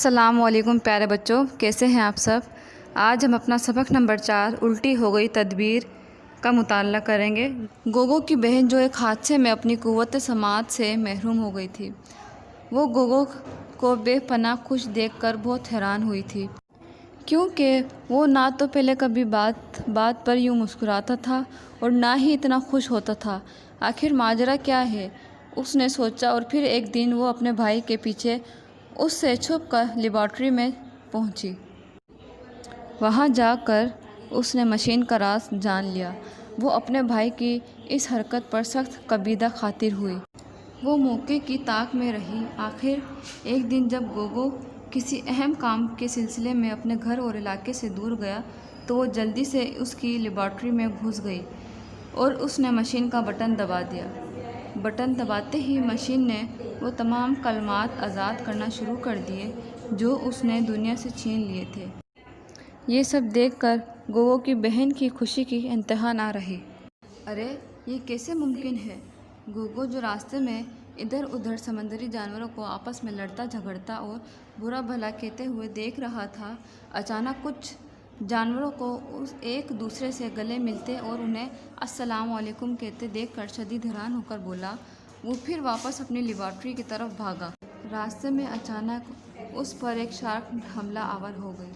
السلام علیکم پیارے بچوں، کیسے ہیں آپ سب؟ آج ہم اپنا سبق نمبر 4 الٹی ہو گئی تدبیر کا مطالعہ کریں گے۔ گوگو کی بہن جو ایک حادثے میں اپنی قوت سماعت سے محروم ہو گئی تھی، وہ گوگو کو بے پناہ خوش دیکھ کر بہت حیران ہوئی تھی، کیونکہ وہ نہ تو پہلے کبھی بات پر یوں مسکراتا تھا اور نہ ہی اتنا خوش ہوتا تھا۔ آخر ماجرا کیا ہے، اس نے سوچا، اور پھر ایک دن وہ اپنے بھائی کے پیچھے اس سے چھپ کر لیبارٹری میں پہنچی۔ وہاں جا کر اس نے مشین کا راز جان لیا۔ وہ اپنے بھائی کی اس حرکت پر سخت کبیدہ خاطر ہوئی۔ وہ موقع کی تاک میں رہی۔ آخر ایک دن جب گوگو کسی اہم کام کے سلسلے میں اپنے گھر اور علاقے سے دور گیا تو وہ جلدی سے اس کی لیبارٹری میں گھس گئی اور اس نے مشین کا بٹن دبا دیا۔ بٹن دباتے ہی مشین نے وہ تمام کلمات آزاد کرنا شروع کر دیے جو اس نے دنیا سے چھین لیے تھے۔ یہ سب دیکھ کر گوگو کی بہن کی خوشی کی انتہا نہ رہی۔ ارے یہ کیسے ممکن ہے؟ گوگو جو راستے میں ادھر ادھر سمندری جانوروں کو آپس میں لڑتا جھگڑتا اور برا بھلا کہتے ہوئے دیکھ رہا تھا، اچانک کچھ جانوروں کو ایک دوسرے سے گلے ملتے اور انہیں السلام علیکم کہتے دیکھ کر شدید حیران ہو کر بولا۔ وہ پھر واپس اپنی لیبارٹری کی طرف بھاگا۔ راستے میں اچانک اس پر ایک شارک حملہ آور ہو گئی۔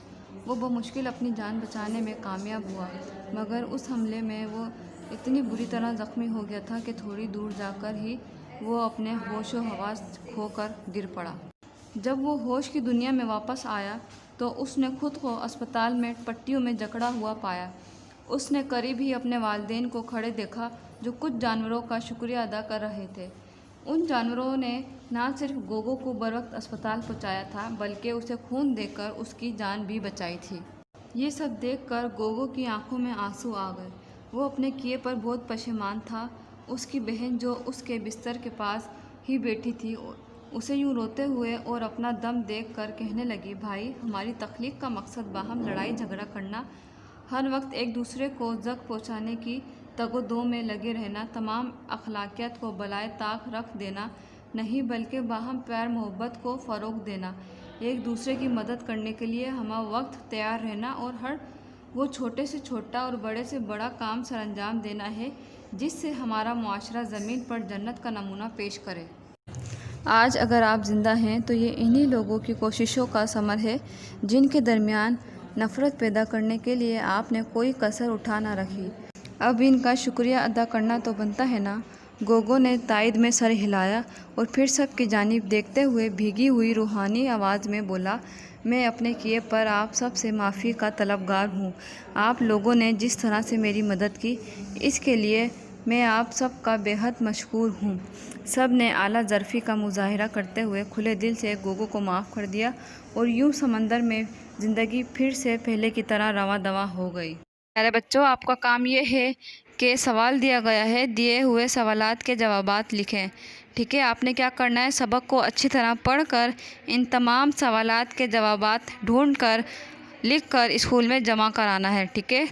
وہ بمشکل اپنی جان بچانے میں کامیاب ہوا، مگر اس حملے میں وہ اتنی بری طرح زخمی ہو گیا تھا کہ تھوڑی دور جا کر ہی وہ اپنے ہوش و حواس کھو کر گر پڑا۔ جب وہ ہوش کی دنیا میں واپس آیا تو اس نے خود کو اسپتال میں پٹیوں میں جکڑا ہوا پایا۔ اس نے قریب ہی اپنے والدین کو کھڑے دیکھا جو کچھ جانوروں کا شکریہ ادا کر رہے تھے۔ ان جانوروں نے نہ صرف گوگو کو بروقت اسپتال پہنچایا تھا بلکہ اسے خون دے کر اس کی جان بھی بچائی تھی۔ یہ سب دیکھ کر گوگو کی آنکھوں میں آنسو آ گئے۔ وہ اپنے کیے پر بہت پشیمان تھا۔ اس کی بہن جو اس کے بستر کے پاس ہی بیٹھی تھی اسے یوں روتے ہوئے اور اپنا دم دیکھ کر کہنے لگی، بھائی، ہماری تخلیق کا مقصد باہم لڑائی جھگڑا کرنا، ہر وقت ایک دوسرے کو زخم پہنچانے کی تگ و دو میں لگے رہنا، تمام اخلاقیات کو بالائے طاق رکھ دینا نہیں بلکہ باہم پیار محبت کو فروغ دینا، ایک دوسرے کی مدد کرنے کے لیے ہمہ وقت تیار رہنا اور ہر وہ چھوٹے سے چھوٹا اور بڑے سے بڑا کام سر انجام دینا ہے جس سے ہمارا معاشرہ زمین پر جنت کا نمونہ پیش کرے۔ آج اگر آپ زندہ ہیں تو یہ انہی لوگوں کی کوششوں کا ثمر ہے جن کے درمیان نفرت پیدا کرنے کے لیے آپ نے کوئی کسر اٹھا نہ رکھی۔ اب ان کا شکریہ ادا کرنا تو بنتا ہے نا؟ گوگو نے تائید میں سر ہلایا اور پھر سب کی جانب دیکھتے ہوئے بھیگی ہوئی روحانی آواز میں بولا، میں اپنے کیے پر آپ سب سے معافی کا طلبگار ہوں۔ آپ لوگوں نے جس طرح سے میری مدد کی اس کے لیے میں آپ سب کا بے حد مشکور ہوں۔ سب نے اعلیٰ ظرفی کا مظاہرہ کرتے ہوئے کھلے دل سے گوگو کو معاف کر دیا اور یوں سمندر میں زندگی پھر سے پہلے کی طرح رواں دواں ہو گئی۔ پیارے بچوں، آپ کا کام یہ ہے کہ سوال دیا گیا ہے، دیے ہوئے سوالات کے جوابات لکھیں۔ ٹھیک ہے؟ آپ نے کیا کرنا ہے، سبق کو اچھی طرح پڑھ کر ان تمام سوالات کے جوابات ڈھونڈ کر لکھ کر اسکول میں جمع کرانا ہے۔ ٹھیک ہے؟